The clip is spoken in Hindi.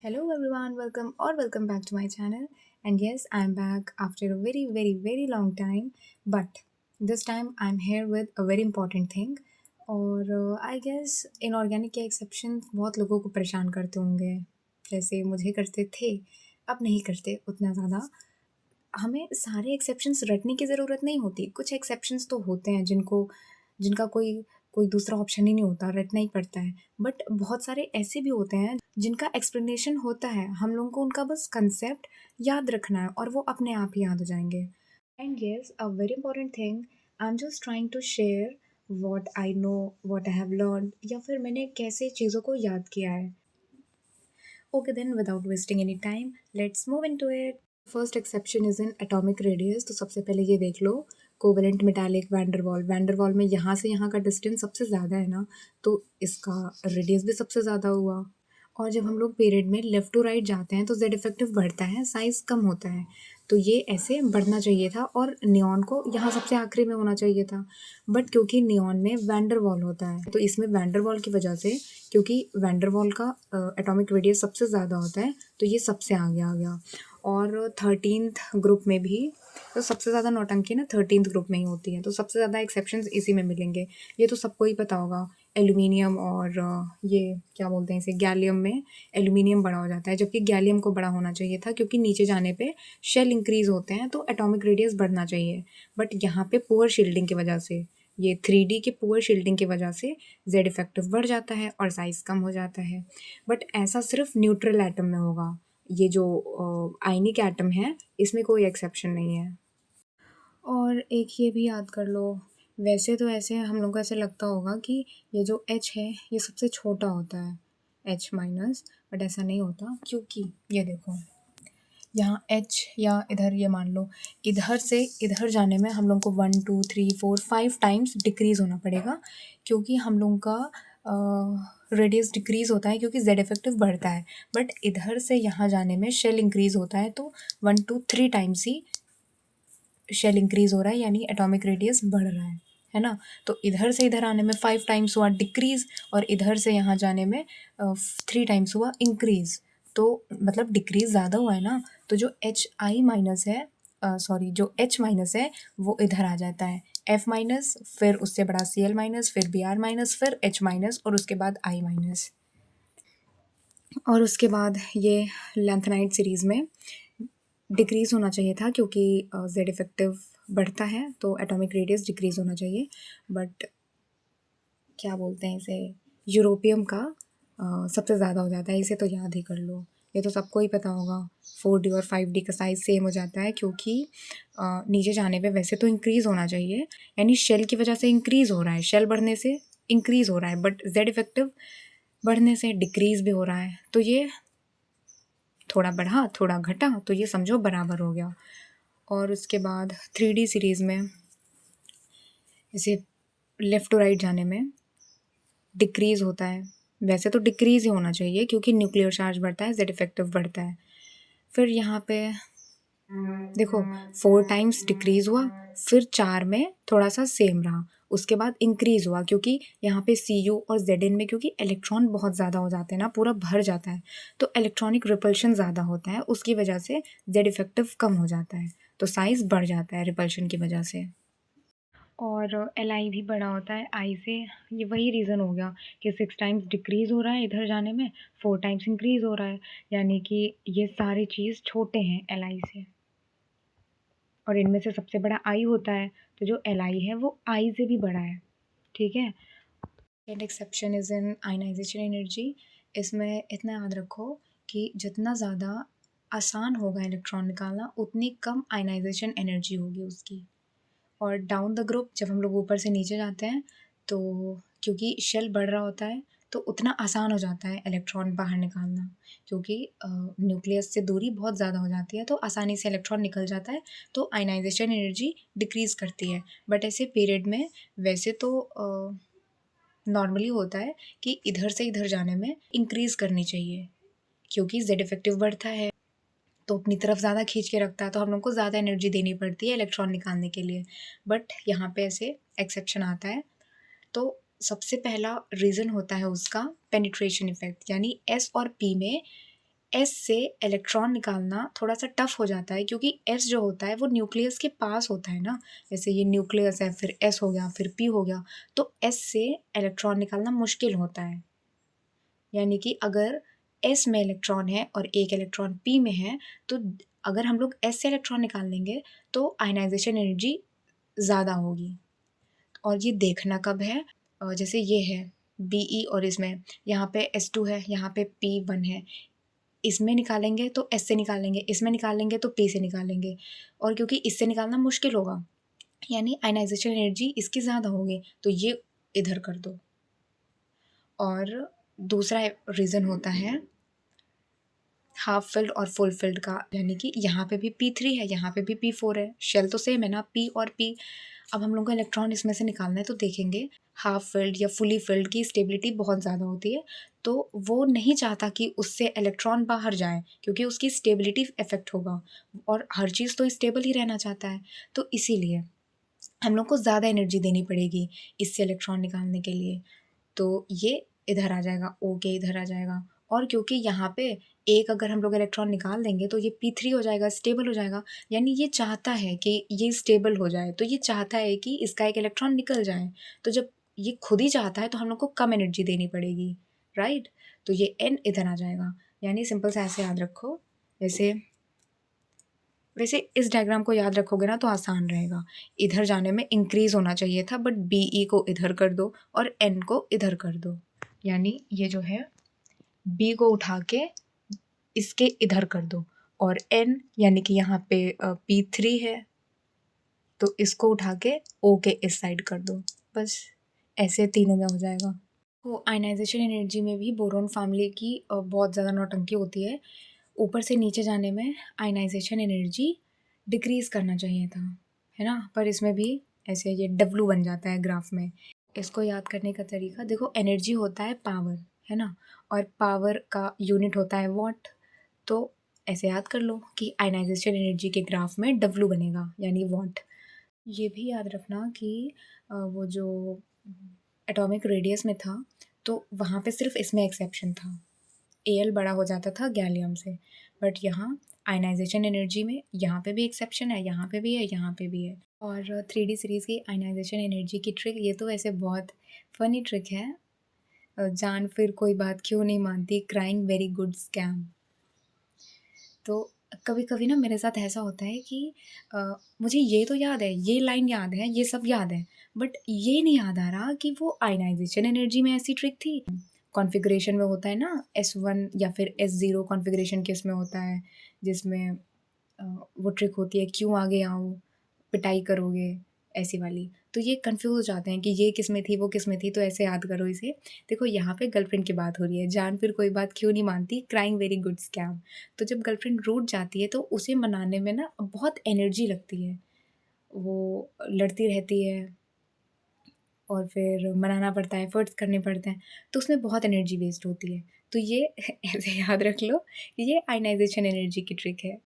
Hello everyone, welcome back to my channel. And yes, I'm back after a very long time, but this time I'm here with a very important thing. और आई गेस इनऑर्गेनिक के एक्सेप्शन बहुत लोगों को परेशान करते होंगे, जैसे मुझे करते थे। अब नहीं करते उतना ज़्यादा। हमें सारे एक्सेप्शंस रटने की ज़रूरत नहीं होती। कुछ एक्सेप्शंस तो होते हैं जिनका कोई कोई दूसरा ऑप्शन ही नहीं होता, रटना ही पड़ता है। बट बहुत सारे ऐसे भी होते हैं जिनका एक्सप्लेनेशन होता है, हम लोगों को उनका बस कंसेप्ट याद रखना है और वो अपने आप ही याद हो जाएंगे। And yes, a very important thing, I am just trying to share what I know, what I have learn, या फिर मैंने कैसे चीज़ों को याद किया है। Okay then, without wasting any time, let's move into it. First exception is in atomic radius. तो सबसे पहले ये देख लो, कोवेलेंट मेटालिक वैंडरवॉल में यहाँ से यहाँ का डिस्टेंस सबसे ज़्यादा है ना, तो इसका रेडियस भी सबसे ज़्यादा हुआ। और जब हम लोग पीरियड में लेफ़्ट टू राइट जाते हैं तो जेड इफेक्टिव बढ़ता है, साइज़ कम होता है। तो ये ऐसे बढ़ना चाहिए था और नियॉन को यहाँ सबसे आखिरी में होना चाहिए था। बट क्योंकि नियॉन में वैंडरवॉल होता है तो इसमें वैंडरवॉल की वजह से, क्योंकि वैंडरवॉल का एटॉमिक रेडियस सबसे ज़्यादा होता है, तो ये सबसे आगे आ गया। और 13th ग्रुप में भी, तो सबसे ज़्यादा नौटंकी ना 13th ग्रुप में ही होती है, तो सबसे ज़्यादा एक्सेप्शंस इसी में मिलेंगे। ये तो सबको ही पता होगा। एल्यूमिनियम और ये क्या बोलते हैं इसे, गैलियम में एल्यूमिनियम बड़ा हो जाता है, जबकि गैलियम को बड़ा होना चाहिए था, क्योंकि नीचे जाने पे शेल इंक्रीज होते हैं तो एटॉमिक रेडियस बढ़ना चाहिए। बट यहाँ पे पुअर शील्डिंग की वजह से, ये 3D के पुअर शील्डिंग की वजह से जेड इफेक्टिव बढ़ जाता है और साइज़ कम हो जाता है। बट ऐसा सिर्फ न्यूट्रल एटम में होगा। ये जो आयनिक एटम है, इसमें कोई एक्सेप्शन नहीं है। और एक ये भी याद कर लो, वैसे तो ऐसे हम लोग को ऐसे लगता होगा कि ये जो H है ये सबसे छोटा होता है, H माइनस। बट ऐसा नहीं होता, क्योंकि ये देखो, यहाँ H, या इधर ये मान लो, इधर से इधर जाने में हम लोग को 1 2 3 4 5 टाइम्स डिक्रीज़ होना पड़ेगा, क्योंकि हम लोगों का रेडियस डिक्रीज़ होता है क्योंकि जेड इफेक्टिव बढ़ता है। बट इधर से यहाँ जाने में शेल इंक्रीज़ होता है, तो 1 2 3 टाइम्स ही शेल इंक्रीज़ हो रहा है, यानी एटॉमिक रेडियस बढ़ रहा है ना। तो इधर से इधर आने में 5 टाइम्स हुआ डिक्रीज़, और इधर से यहाँ जाने में 3 टाइम्स हुआ इंक्रीज़। तो मतलब डिक्रीज़ ज़्यादा हुआ है ना, तो जो एच आई माइनस है, सॉरी, जो एच माइनस है वो इधर आ जाता है, एफ माइनस, फिर उससे बड़ा सी एल माइनस, फिर बी आर माइनस, फिर एच माइनस, और उसके बाद आई माइनस। और उसके बाद ये लैंथेनाइड सीरीज़ में डिक्रीज़ होना चाहिए था, क्योंकि जेड इफेक्टिव बढ़ता है तो एटॉमिक रेडियस डिक्रीज़ होना चाहिए। बट क्या बोलते हैं इसे, यूरोपियम का सबसे ज़्यादा हो जाता है, इसे तो याद ही कर लो। ये तो सबको ही पता होगा, 4D और 5D का साइज़ सेम हो जाता है, क्योंकि नीचे जाने पे वैसे तो इंक्रीज़ होना चाहिए, यानी शेल की वजह से इंक्रीज़ हो रहा है, शेल बढ़ने से इंक्रीज़ हो रहा है, बट जेड इफेक्टिव बढ़ने से डिक्रीज़ भी हो रहा है। तो ये थोड़ा बढ़ा थोड़ा घटा, तो ये समझो बराबर हो गया। और उसके बाद 3D सीरीज़ में इसे लेफ़्ट टू राइट जाने में डिक्रीज़ होता है। वैसे तो डिक्रीज़ ही होना चाहिए, क्योंकि न्यूक्लियर चार्ज बढ़ता है, जेड इफेक्टिव बढ़ता है। फिर यहाँ पे देखो, 4 टाइम्स डिक्रीज़ हुआ, फिर 4 में थोड़ा सा सेम रहा, उसके बाद इंक्रीज़ हुआ, क्योंकि यहाँ पे Cu और Zn में क्योंकि इलेक्ट्रॉन बहुत ज़्यादा हो जाते हैं ना, पूरा भर जाता है, तो इलेक्ट्रॉनिक रिपल्शन ज़्यादा होता है, उसकी वजह से जेड इफेक्टिव कम हो जाता है, तो साइज़ बढ़ जाता है रिपल्शन की वजह से। और एल आई भी बड़ा होता है आई से। ये वही रीज़न हो गया कि 6 टाइम्स डिक्रीज़ हो रहा है इधर जाने में, 4 टाइम्स इंक्रीज़ हो रहा है, यानी कि ये सारी चीज़ छोटे हैं एल आई से। और इनमें से सबसे बड़ा आई होता है, तो जो एल आई है वो आई से भी बड़ा है, ठीक है। Second exception is in ionization energy. इसमें इतना याद रखो कि जितना ज़्यादा आसान होगा इलेक्ट्रॉन निकालना, उतनी कम आयनाइजेशन एनर्जी होगी उसकी। और डाउन द ग्रुप, जब हम लोग ऊपर से नीचे जाते हैं, तो क्योंकि शेल बढ़ रहा होता है, तो उतना आसान हो जाता है इलेक्ट्रॉन बाहर निकालना, क्योंकि न्यूक्लियस से दूरी बहुत ज़्यादा हो जाती है, तो आसानी से इलेक्ट्रॉन निकल जाता है, तो आयनाइजेशन एनर्जी डिक्रीज़ करती है। बट ऐसे पीरियड में वैसे तो नॉर्मली होता है कि इधर से इधर जाने में इंक्रीज़ करनी चाहिए, क्योंकि जेड इफेक्टिव बढ़ता है तो अपनी तरफ ज़्यादा खींच के रखता है, तो हम लोग को ज़्यादा एनर्जी देनी पड़ती है इलेक्ट्रॉन निकालने के लिए। बट यहाँ पे ऐसे एक्सेप्शन आता है। तो सबसे पहला रीज़न होता है उसका पेनिट्रेशन इफेक्ट, यानी एस और पी में एस से इलेक्ट्रॉन निकालना थोड़ा सा टफ हो जाता है, क्योंकि एस जो होता है वो न्यूक्लियस के पास होता है ना। जैसे ये न्यूक्लियस है, फिर एस हो गया, फिर पी हो गया, तो एस से इलेक्ट्रॉन निकालना मुश्किल होता है। यानी कि अगर एस में इलेक्ट्रॉन है और एक इलेक्ट्रॉन पी में है, तो अगर हम लोग एस से इलेक्ट्रॉन निकाल लेंगे तो आयनाइजेशन एनर्जी ज़्यादा होगी। और ये देखना कब है, जैसे ये है बी और इसमें यहाँ पे S2 है, यहाँ पे P1 है, इसमें निकालेंगे तो S से निकालेंगे, इसमें निकालेंगे तो P से निकालेंगे, और क्योंकि इससे निकालना मुश्किल होगा, यानी आयनाइजेशन एनर्जी इसकी ज़्यादा होगी, तो ये इधर कर दो। और दूसरा रीज़न होता है हाफ फिल्ड और फुल फिल्ड का, यानी कि यहाँ पे भी P3 है, यहाँ पे भी P4 है, शेल तो सेम है ना, P और P। अब हम लोग को इलेक्ट्रॉन इसमें से निकालना है, तो देखेंगे हाफ फिल्ड या फुली फिल्ड की स्टेबिलिटी बहुत ज़्यादा होती है, तो वो नहीं चाहता कि उससे इलेक्ट्रॉन बाहर जाए, क्योंकि उसकी स्टेबिलिटी इफेक्ट होगा, और हर चीज़ तो स्टेबल ही रहना चाहता है। तो इसीलिए हम लोग को ज़्यादा एनर्जी देनी पड़ेगी इससे इलेक्ट्रॉन निकालने के लिए। तो ये इधर आ जाएगा, ओ के इधर आ जाएगा, और क्योंकि यहाँ पे एक अगर हम लोग इलेक्ट्रॉन निकाल देंगे तो ये P3 हो जाएगा, स्टेबल हो जाएगा, यानी ये चाहता है कि ये स्टेबल हो जाए, तो ये चाहता है कि इसका एक इलेक्ट्रॉन निकल जाए। तो जब ये खुद ही चाहता है तो हम लोग को कम एनर्जी देनी पड़ेगी, राइट। तो ये N इधर आ जाएगा, यानी सिंपल सा ऐसे याद रखो। वैसे वैसे इस डायग्राम को याद रखोगे ना तो आसान रहेगा। इधर जाने में इंक्रीज होना चाहिए था, बट BE को इधर कर दो और N को इधर कर दो, यानी ये जो है B को उठा के इसके इधर कर दो, और N यानी कि यहाँ पे P3 है, तो इसको उठा के O के इस साइड कर दो। बस ऐसे तीनों में हो जाएगा। तो आयनाइजेशन एनर्जी में भी बोरॉन फैमिली की बहुत ज़्यादा नौटंकी होती है। ऊपर से नीचे जाने में आयनाइजेशन एनर्जी डिक्रीज़ करना चाहिए था, है ना, पर इसमें भी ऐसे ये W बन जाता है ग्राफ में। इसको याद करने का तरीका देखो, एनर्जी होता है पावर, है ना, और पावर का यूनिट होता है वॉट। तो ऐसे याद कर लो कि आयनाइजेशन एनर्जी के ग्राफ में W बनेगा, यानी वॉट। ये भी याद रखना कि वो जो एटॉमिक रेडियस में था, तो वहाँ पे सिर्फ इसमें एक्सेप्शन था, Al बड़ा हो जाता था गैलियम से, बट यहाँ आयनाइजेशन एनर्जी में यहाँ पे भी एक्सेप्शन है, यहाँ पे भी है, यहाँ पे भी है। और 3D सीरीज़ की आयनाइजेशन एनर्जी की ट्रिक, ये तो वैसे बहुत फ़नी ट्रिक है। जान फिर कोई बात क्यों नहीं मानती, क्राइंग वेरी गुड स्कैम। तो कभी कभी ना मेरे साथ ऐसा होता है कि मुझे ये तो याद है, ये लाइन याद है, ये सब याद है, बट ये नहीं याद आ रहा कि वो आयनाइजेशन एनर्जी में ऐसी ट्रिक थी। कॉन्फ़िगरेशन में होता है ना, S1 या फिर S0 कॉन्फ़िगरेशन किस में होता है, जिसमें वो ट्रिक होती है क्यों आगे आऊँ, पिटाई करोगे, ऐसी वाली। तो ये कन्फ्यूज़ हो जाते हैं कि ये किस में थी, वो किस में थी, तो ऐसे याद करो इसे। देखो यहाँ पे गर्लफ्रेंड की बात हो रही है, जान फिर कोई बात क्यों नहीं मानती, क्राइंग वेरी गुड स्कैम। तो जब गर्लफ्रेंड रूठ जाती है तो उसे मनाने में ना बहुत एनर्जी लगती है, वो लड़ती रहती है और फिर मनाना पड़ता है, एफर्ट्स करने पड़ते हैं, तो उसमें बहुत एनर्जी वेस्ट होती है। तो ये ऐसे याद रख लो, ये आयनाइजेशन एनर्जी की ट्रिक है।